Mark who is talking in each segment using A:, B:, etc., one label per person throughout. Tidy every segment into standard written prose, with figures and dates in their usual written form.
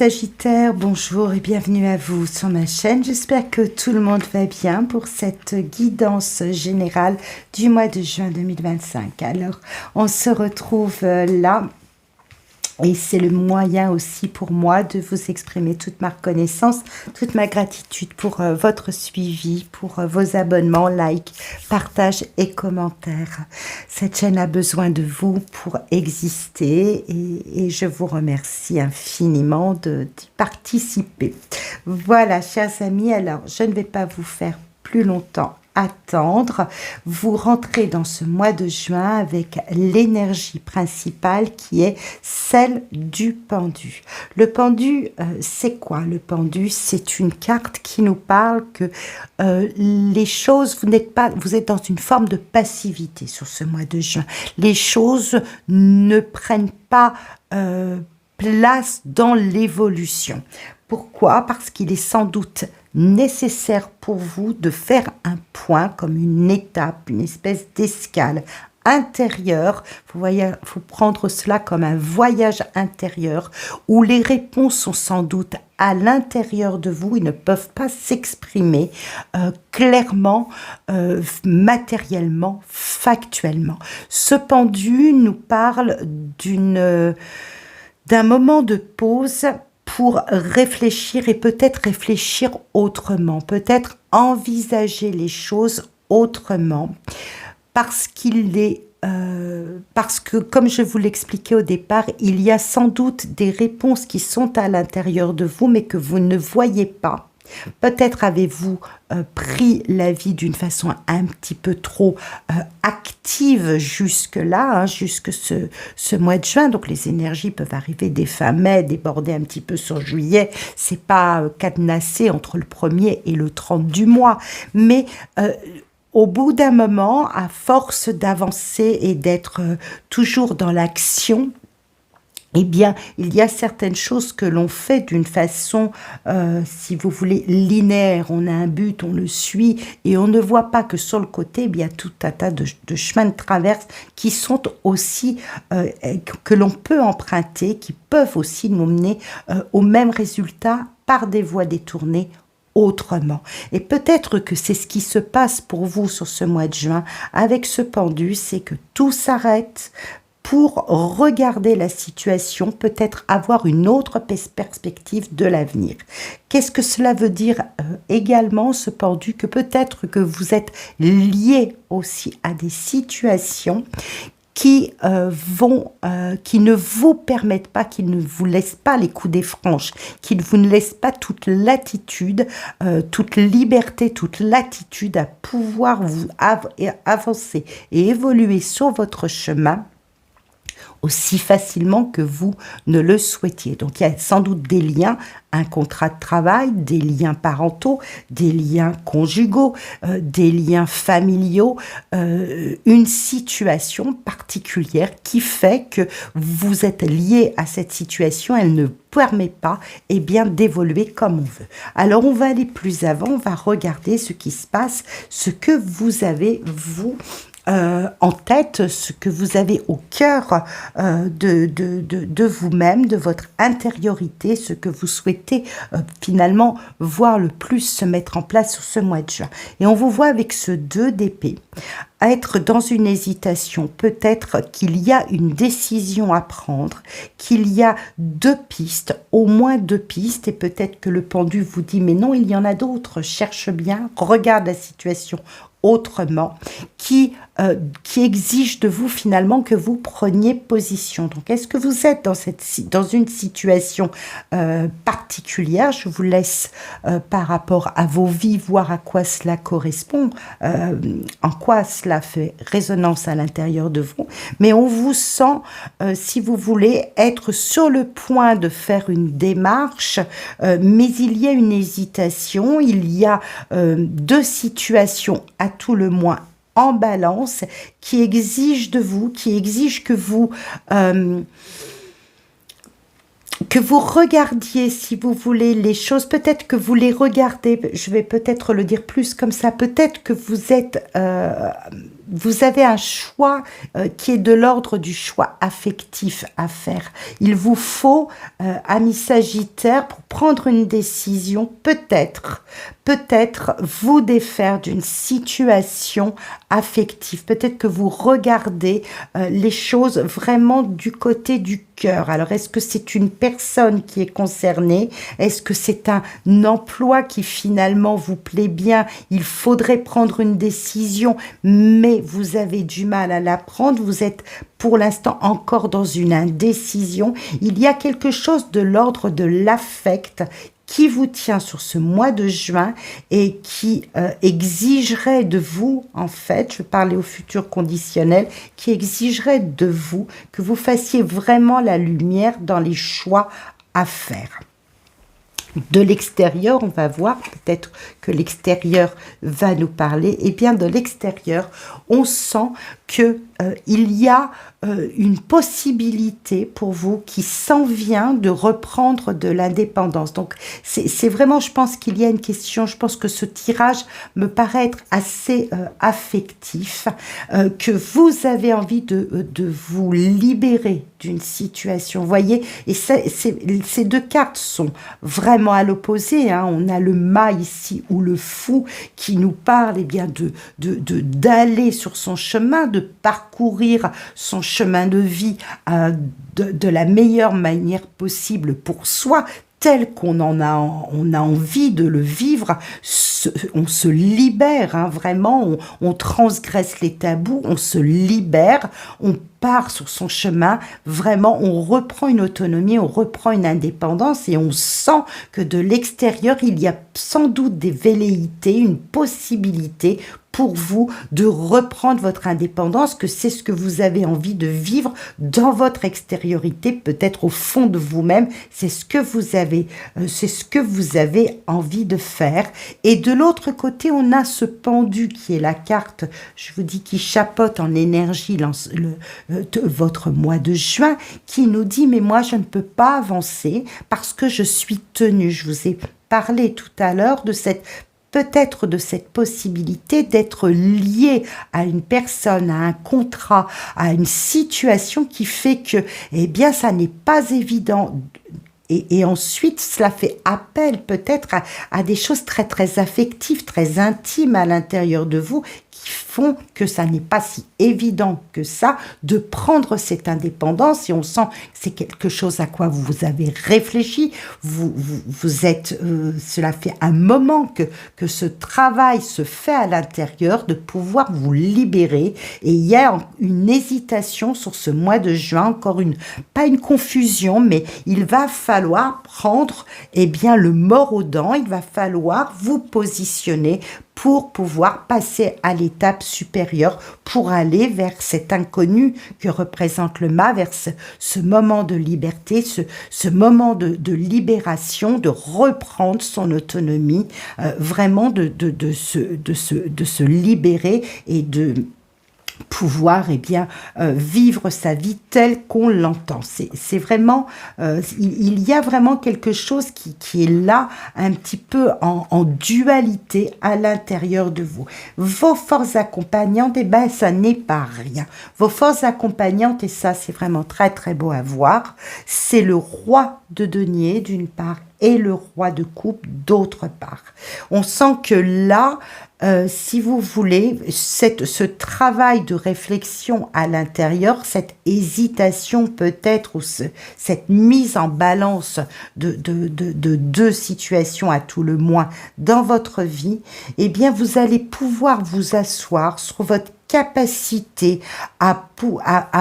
A: Sagittaire, bonjour et bienvenue à vous sur ma chaîne. J'espère que tout le monde va bien pour cette guidance générale du mois de juin 2025. Alors, on se retrouve là. Et c'est le moyen aussi pour moi de vous exprimer toute ma reconnaissance, toute ma gratitude pour votre suivi, pour vos abonnements, likes, partages et commentaires. Cette chaîne a besoin de vous pour exister et je vous remercie infiniment d'y participer. Voilà, chers amis, alors je ne vais pas vous faire plus longtemps attendre. Vous rentrez dans ce mois de juin avec l'énergie principale qui est celle du pendu. Le pendu, c'est quoi? Le pendu, c'est une carte qui nous parle que les choses, vous êtes dans une forme de passivité sur ce mois de juin. Les choses ne prennent pas place dans l'évolution. Pourquoi? Parce qu'il est sans doute nécessaire pour vous de faire un point comme une étape, une espèce d'escale intérieure. Vous voyez, il faut prendre cela comme un voyage intérieur où les réponses sont sans doute à l'intérieur de vous. Ils ne peuvent pas s'exprimer clairement, matériellement, factuellement. Ce pendu nous parle d'un moment de pause pour réfléchir et peut-être réfléchir autrement, peut-être envisager les choses autrement, parce que, comme je vous l'expliquais au départ, il y a sans doute des réponses qui sont à l'intérieur de vous, mais que vous ne voyez pas. Peut-être avez-vous pris la vie d'une façon un petit peu trop active jusque-là, jusque ce mois de juin. Donc les énergies peuvent arriver dès fin mai, déborder un petit peu sur juillet. C'est pas cadenassé entre le 1er et le 30 du mois. Mais au bout d'un moment, à force d'avancer et d'être toujours dans l'action, eh bien, il y a certaines choses que l'on fait d'une façon, si vous voulez, linéaire. On a un but, on le suit, et on ne voit pas que sur le côté, il y a tout un tas de chemins de traverse qui sont aussi, que l'on peut emprunter, qui peuvent aussi nous mener au même résultat par des voies détournées, autrement. Et peut-être que c'est ce qui se passe pour vous sur ce mois de juin avec ce pendu, c'est que tout s'arrête pour regarder la situation, peut-être avoir une autre perspective de l'avenir. Qu'est-ce que cela veut dire également, ce pendu, que peut-être que vous êtes lié aussi à des situations qui ne vous permettent pas, qui ne vous laissent pas les coudées franches, qui ne vous laissent pas toute latitude, toute liberté, toute latitude à pouvoir vous avancer et évoluer sur votre chemin aussi facilement que vous ne le souhaitiez. Donc il y a sans doute des liens, un contrat de travail, des liens parentaux, des liens conjugaux, des liens familiaux, une situation particulière qui fait que vous êtes lié à cette situation, elle ne permet pas d'évoluer comme on veut. Alors on va aller plus avant, on va regarder ce qui se passe, ce que vous avez, vous, en tête, ce que vous avez au cœur de vous-même, de votre intériorité, ce que vous souhaitez finalement voir le plus se mettre en place sur ce mois de juin. Et on vous voit avec ce 2 d'épée être dans une hésitation, peut-être qu'il y a une décision à prendre, qu'il y a 2 pistes, au moins 2 pistes, et peut-être que le pendu vous dit mais non, il y en a d'autres, cherche bien, regarde la situation autrement, qui exige de vous finalement que vous preniez position. Donc est-ce que vous êtes dans une situation particulière? Je vous laisse par rapport à vos vies voir à quoi cela correspond, en quoi cela fait résonance à l'intérieur de vous, mais on vous sent, si vous voulez, être sur le point de faire une démarche, mais il y a une hésitation, il y a 2 situations à tout le moins en balance qui exigent de vous, qui exigent que vous regardiez, si vous voulez, les choses, peut-être que vous les regardez, je vais peut-être le dire plus comme ça, peut-être que vous êtes vous avez un choix qui est de l'ordre du choix affectif à faire. Il vous faut, amis Sagittaires, pour prendre une décision, peut-être vous défaire d'une situation affective. Peut-être que vous regardez les choses vraiment du côté du cœur. Alors, est-ce que c'est une personne qui est concernée? Est-ce que c'est un emploi qui finalement vous plaît bien? Il faudrait prendre une décision, mais vous avez du mal à la prendre. Vous êtes pour l'instant encore dans une indécision. Il y a quelque chose de l'ordre de l'affect qui vous tient sur ce mois de juin et qui exigerait de vous, en fait, je vais parler au futur conditionnel, qui exigerait de vous que vous fassiez vraiment la lumière dans les choix à faire. De l'extérieur, on va voir, peut-être que l'extérieur va nous parler, et bien de l'extérieur, on sent que il y a une possibilité pour vous qui s'en vient de reprendre de l'indépendance. Donc, c'est vraiment, je pense qu'il y a une question, je pense que ce tirage me paraît être assez affectif, que vous avez envie de vous libérer d'une situation, vous voyez, et ces deux cartes sont vraiment à l'opposé, hein. On a le mât ici, ou le fou, qui nous parle eh bien, d'aller sur son chemin, de parcourir son chemin de vie de la meilleure manière possible pour soi, tel qu'on on a envie de le vivre. On se libère, hein, vraiment, on transgresse les tabous, on se libère, on part sur son chemin, vraiment, on reprend une autonomie, on reprend une indépendance et on sent que de l'extérieur, il y a sans doute des velléités, une possibilité pour vous de reprendre votre indépendance, que c'est ce que vous avez envie de vivre dans votre extériorité, peut-être au fond de vous-même, c'est ce que vous avez envie de faire. Et de l'autre côté, on a ce pendu qui est la carte, je vous dis, qui chapeaute en énergie votre mois de juin, qui nous dit, mais moi je ne peux pas avancer parce que je suis tenu. Je vous ai parlé tout à l'heure de peut-être de cette possibilité d'être lié à une personne, à un contrat, à une situation qui fait que, eh bien, ça n'est pas évident. Et ensuite, cela fait appel peut-être à des choses très, très affectives, très intimes à l'intérieur de vous, qui font que ça n'est pas si évident que ça de prendre cette indépendance. Et on sent que c'est quelque chose à quoi vous avez réfléchi. Vous êtes, cela fait un moment que ce travail se fait à l'intérieur, de pouvoir vous libérer. Et il y a une hésitation sur ce mois de juin, encore pas une confusion, mais il va falloir prendre, eh bien, le mors aux dents. Il va falloir vous positionner pour pouvoir passer à l'étape supérieure, pour aller vers cet inconnu que représente le mât, vers ce moment de liberté, ce moment de libération, de reprendre son autonomie, vraiment de se libérer et de pouvoir vivre sa vie telle qu'on l'entend. C'est vraiment, il y a vraiment quelque chose qui est là, un petit peu en dualité à l'intérieur de vous. Vos forces accompagnantes, ça n'est pas rien. Vos forces accompagnantes, et ça c'est vraiment très très beau à voir, c'est le roi de denier d'une part et le roi de coupe d'autre part. On sent que là, si vous voulez, ce travail de réflexion à l'intérieur, cette hésitation peut-être, ou cette mise en balance de deux situations à tout le moins dans votre vie, eh bien vous allez pouvoir vous asseoir sur votre capacité à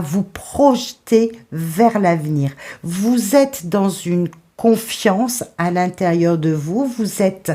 A: vous projeter vers l'avenir. Vous êtes dans une confiance à l'intérieur de vous, vous êtes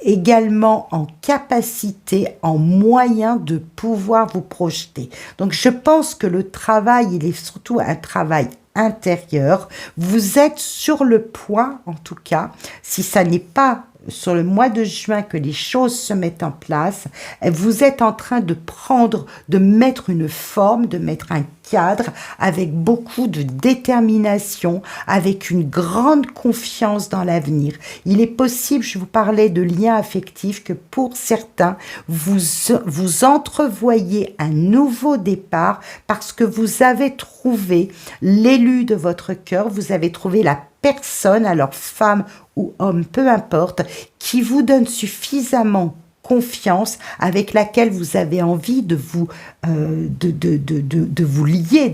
A: également en capacité, en moyen de pouvoir vous projeter. Donc je pense que le travail, il est surtout un travail intérieur. Vous êtes sur le point, en tout cas, si ça n'est pas sur le mois de juin que les choses se mettent en place. Vous êtes en train de mettre une forme, de mettre un cadre avec beaucoup de détermination, avec une grande confiance dans l'avenir. Il est possible, je vous parlais de liens affectifs, que pour certains, vous entrevoyez un nouveau départ parce que vous avez trouvé l'élu de votre cœur, vous avez trouvé la personne, alors femme ou homme, peu importe, qui vous donne suffisamment confiance, avec laquelle vous avez envie de vous vous lier,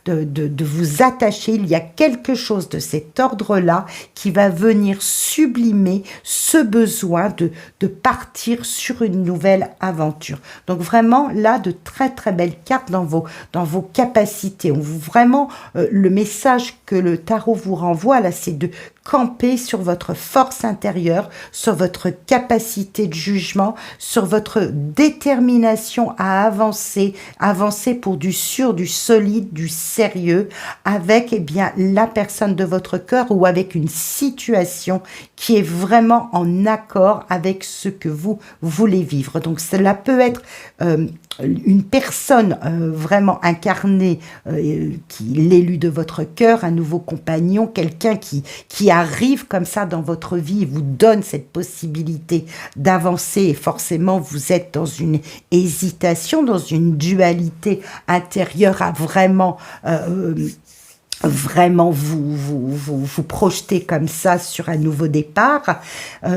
A: de vous attacher. Il y a quelque chose de cet ordre-là qui va venir sublimer ce besoin de partir sur une nouvelle aventure. Donc vraiment, là, de très très belles cartes dans vos capacités. Vraiment, le message que le tarot vous renvoie, là, c'est de camper sur votre force intérieure, sur votre capacité de jugement, sur votre détermination à avancer pour du sûr, du solide, du sérieux, avec bien la personne de votre cœur ou avec une situation qui est vraiment en accord avec ce que vous voulez vivre. Donc cela peut être une personne vraiment incarnée, l'élu de votre cœur, un nouveau compagnon, quelqu'un qui arrive comme ça dans votre vie et vous donne cette possibilité d'avancer, et forcément vous êtes dans une hésitation, dans une dualité intérieure à vraiment vous projeter comme ça sur un nouveau départ.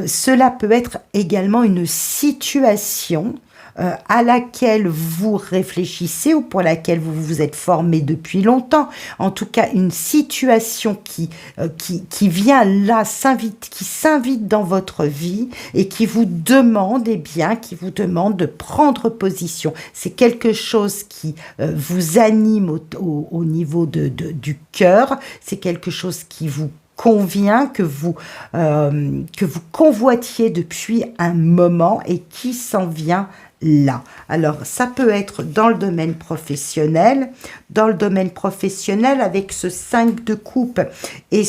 A: Cela peut être également une situation à laquelle vous réfléchissez ou pour laquelle vous vous êtes formé depuis longtemps. En tout cas, une situation qui vient là, qui s'invite dans votre vie et qui vous demande, de prendre position. C'est quelque chose qui vous anime au niveau du cœur. C'est quelque chose qui vous convient, que vous convoitiez depuis un moment et qui s'en vient là. Alors, ça peut être dans le domaine professionnel. Dans le domaine professionnel, avec ce 5 de coupe et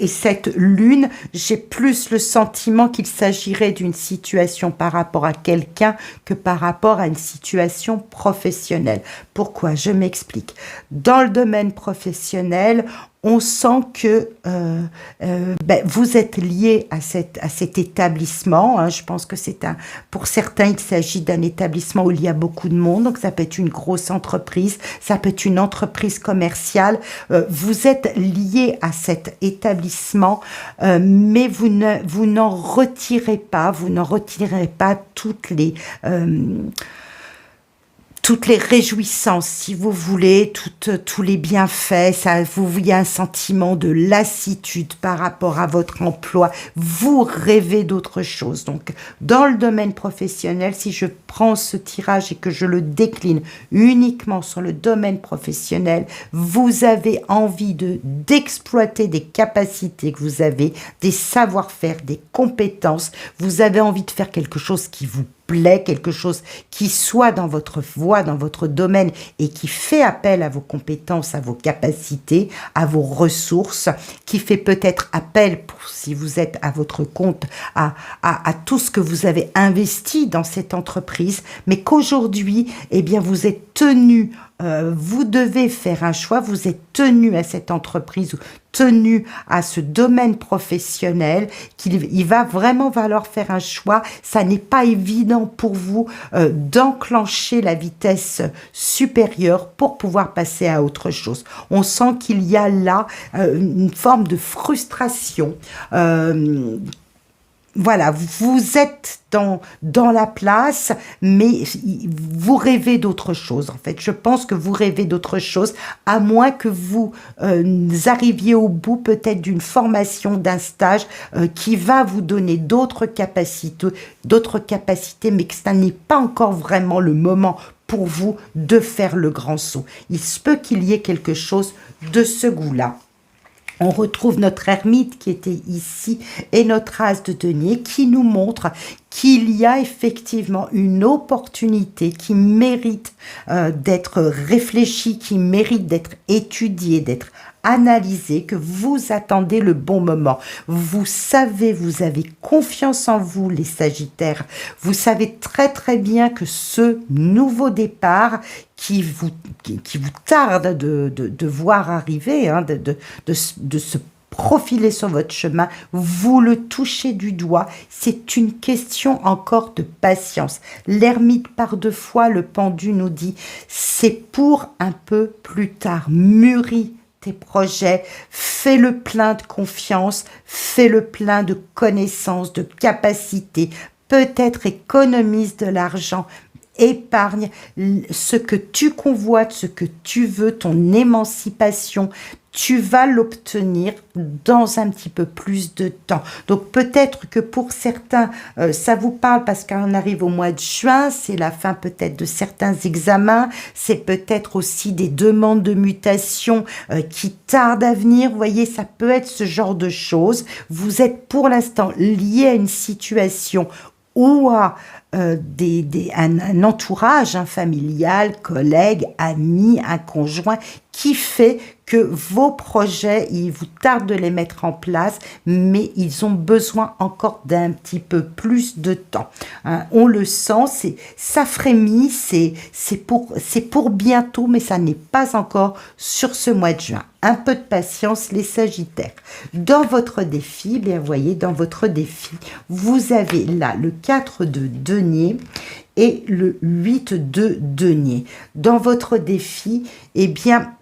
A: cette lune, j'ai plus le sentiment qu'il s'agirait d'une situation par rapport à quelqu'un que par rapport à une situation professionnelle. Pourquoi? Je m'explique. Dans le domaine professionnel, on sent que vous êtes lié à cet établissement. Hein. Je pense que pour certains, il s'agit d'un établissement où il y a beaucoup de monde. Donc, ça peut être une grosse entreprise, ça peut être une entreprise commerciale. Vous êtes lié à cet établissement, mais vous n'en retirez pas toutes les réjouissances, si vous voulez, tous les bienfaits, il y a un sentiment de lassitude par rapport à votre emploi, vous rêvez d'autre chose. Donc, dans le domaine professionnel, si je prends ce tirage et que je le décline uniquement sur le domaine professionnel, vous avez envie d'exploiter des capacités que vous avez, des savoir-faire, des compétences, vous avez envie de faire quelque chose qui vous plaît, quelque chose qui soit dans votre voie, dans votre domaine et qui fait appel à vos compétences, à vos capacités, à vos ressources, qui fait peut-être appel, si vous êtes à votre compte, à tout ce que vous avez investi dans cette entreprise, mais qu'aujourd'hui, vous êtes tenu, vous devez faire un choix, vous êtes tenu à cette entreprise, tenu à ce domaine professionnel, il va vraiment falloir faire un choix. Ça n'est pas évident pour vous d'enclencher la vitesse supérieure pour pouvoir passer à autre chose. On sent qu'il y a là une forme de frustration. Voilà, vous êtes dans la place, mais vous rêvez d'autre chose, en fait. Je pense que vous rêvez d'autre chose, à moins que vous arriviez au bout peut-être d'une formation, d'un stage qui va vous donner d'autres capacités, mais que ça n'est pas encore vraiment le moment pour vous de faire le grand saut. Il se peut qu'il y ait quelque chose de ce goût-là. On retrouve notre ermite qui était ici et notre as de denier qui nous montre qu'il y a effectivement une opportunité qui mérite d'être réfléchie, qui mérite d'être étudiée, d'être analysé, que vous attendez le bon moment. Vous savez, vous avez confiance en vous, les Sagittaires. Vous savez très très bien que ce nouveau départ qui vous tarde de voir arriver, hein, de se profiler sur votre chemin, vous le touchez du doigt. C'est une question encore de patience. L'ermite par 2 fois, le pendu nous dit, c'est pour un peu plus tard. Mûris tes projets, fais le plein de confiance, fais le plein de connaissances, de capacités, peut-être économise de l'argent, épargne ce que tu convoites, ce que tu veux, ton émancipation, tu vas l'obtenir dans un petit peu plus de temps. Donc peut-être que pour certains, ça vous parle parce qu'on arrive au mois de juin, c'est la fin peut-être de certains examens, c'est peut-être aussi des demandes de mutation qui tardent à venir. Vous voyez, ça peut être ce genre de choses. Vous êtes pour l'instant lié à une situation ou à un entourage familial, collègue, ami, un conjoint qui fait que vos projets, il vous tarde de les mettre en place, mais ils ont besoin encore d'un petit peu plus de temps. Hein, on le sent, ça frémit, c'est pour bientôt, mais ça n'est pas encore sur ce mois de juin. Un peu de patience, les Sagittaires. Dans votre défi, bien vous voyez, dans votre défi, vous avez là le 4 de denier et le 8 de denier. Dans votre défi, eh bien,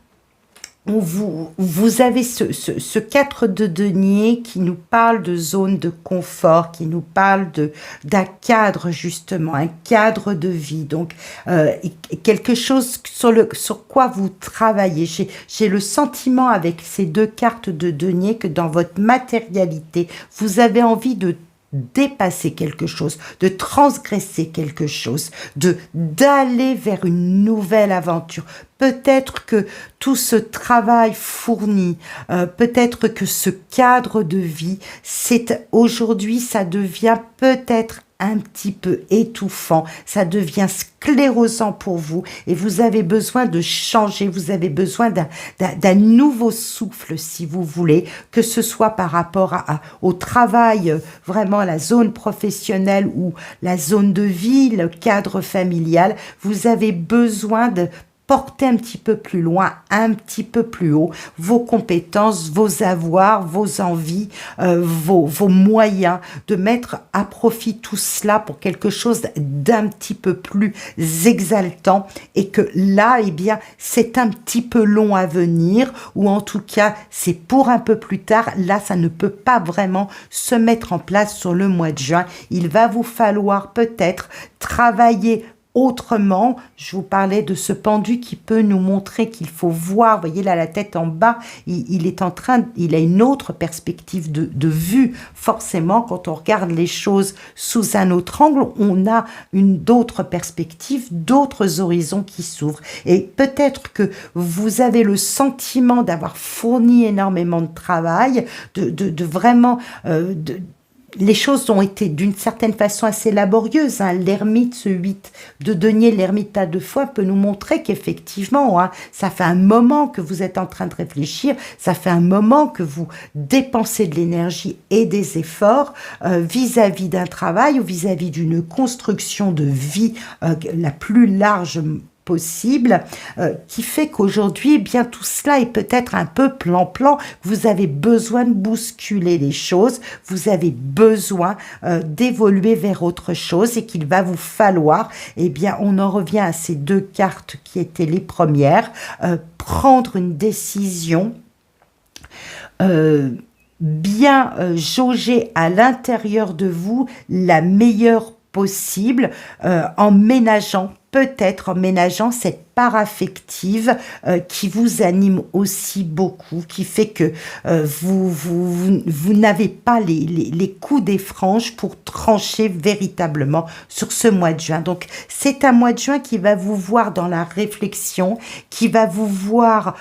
A: vous avez ce 4 de denier qui nous parle de zone de confort, qui nous parle d'un cadre justement, un cadre de vie, donc quelque chose sur quoi vous travaillez. J'ai le sentiment avec ces 2 cartes de denier que dans votre matérialité, vous avez envie de dépasser quelque chose, de transgresser quelque chose, d'aller vers une nouvelle aventure. Peut-être que tout ce travail fourni, peut-être que ce cadre de vie, aujourd'hui, ça devient peut-être un petit peu étouffant, ça devient sclérosant pour vous et vous avez besoin de changer, vous avez besoin d'un nouveau souffle si vous voulez, que ce soit par rapport au travail, vraiment la zone professionnelle ou la zone de vie, le cadre familial. Vous avez besoin de porter un petit peu plus loin, un petit peu plus haut, vos compétences, vos avoirs, vos envies, vos moyens, de mettre à profit tout cela pour quelque chose d'un petit peu plus exaltant et que là, eh bien, c'est un petit peu long à venir ou en tout cas, c'est pour un peu plus tard. Là, ça ne peut pas vraiment se mettre en place sur le mois de juin. Il va vous falloir peut-être travailler autrement. Je vous parlais de ce pendu qui peut nous montrer qu'il faut voir, vous voyez là la tête en bas, il a une autre perspective de vue. Forcément, quand on regarde les choses sous un autre angle, on a d'autres perspectives, d'autres horizons qui s'ouvrent. Et peut-être que vous avez le sentiment d'avoir fourni énormément de travail, de vraiment... les choses ont été d'une certaine façon assez laborieuses. Hein. L'ermite, ce 8 de denier, l'ermite à 2 fois, peut nous montrer qu'effectivement, hein, ça fait un moment que vous êtes en train de réfléchir, ça fait un moment que vous dépensez de l'énergie et des efforts vis-à-vis d'un travail ou vis-à-vis d'une construction de vie la plus large possible, qui fait qu'aujourd'hui, eh bien, tout cela est peut-être un peu plan-plan. Vous avez besoin de bousculer les choses, vous avez besoin d'évoluer vers autre chose et qu'il va vous falloir, eh bien, on en revient à ces 2 cartes qui étaient les premières, prendre une décision, bien jauger à l'intérieur de vous la meilleure possible, en ménageant cette part affective qui vous anime aussi beaucoup, qui fait que vous n'avez pas les coups des franges pour trancher véritablement sur ce mois de juin. Donc, c'est un mois de juin qui va vous voir dans la réflexion, qui va vous voir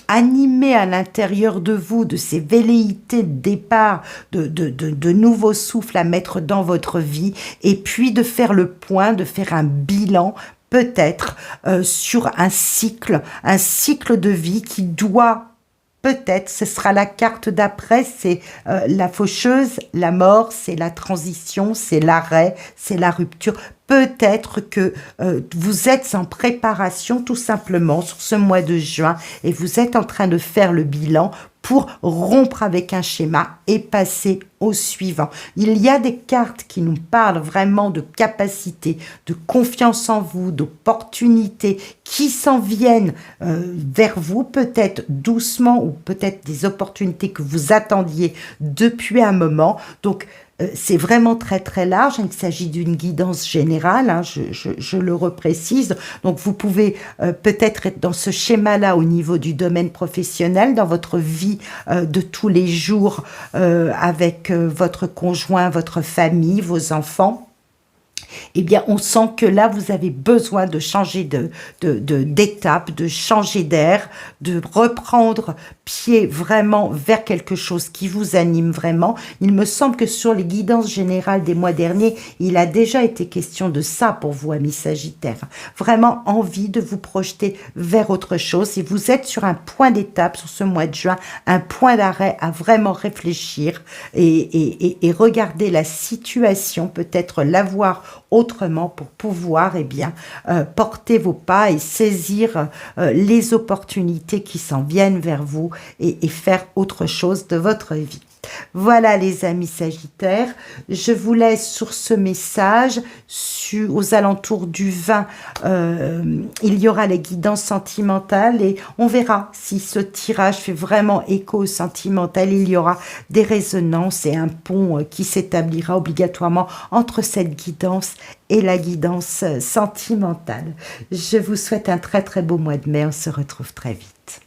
A: animé à l'intérieur de vous de ces velléités de départ, de nouveaux souffles à mettre dans votre vie, et puis de faire le point, de faire un bilan peut-être sur un cycle de vie qui doit peut-être, ce sera la carte d'après, c'est la faucheuse, la mort, c'est la transition, c'est l'arrêt, c'est la rupture. Peut-être que vous êtes en préparation tout simplement sur ce mois de juin et vous êtes en train de faire le bilan pour rompre avec un schéma et passer au suivant. Il y a des cartes qui nous parlent vraiment de capacité, de confiance en vous, d'opportunités qui s'en viennent vers vous, peut-être doucement ou peut-être des opportunités que vous attendiez depuis un moment. Donc, c'est vraiment très très large, il s'agit d'une guidance générale, hein, je le reprécise. Donc vous pouvez peut-être être dans ce schéma-là au niveau du domaine professionnel, dans votre vie de tous les jours avec votre conjoint, votre famille, vos enfants. Eh bien, on sent que là, vous avez besoin de changer d'étape, de changer d'air, de reprendre pied vraiment vers quelque chose qui vous anime vraiment. Il me semble que sur les guidances générales des mois derniers, il a déjà été question de ça pour vous, amis Sagittaires. Vraiment envie de vous projeter vers autre chose. Et vous êtes sur un point d'étape sur ce mois de juin, un point d'arrêt à vraiment réfléchir et regarder la situation, peut-être la voir autrement pour pouvoir porter vos pas et saisir les opportunités qui s'en viennent vers vous et faire autre chose de votre vie. Voilà les amis Sagittaires, je vous laisse sur ce message. Aux alentours du 20, il y aura les guidances sentimentales et on verra si ce tirage fait vraiment écho sentimental. Il y aura des résonances et un pont qui s'établira obligatoirement entre cette guidance et la guidance sentimentale. Je vous souhaite un très très beau mois de mai, on se retrouve très vite.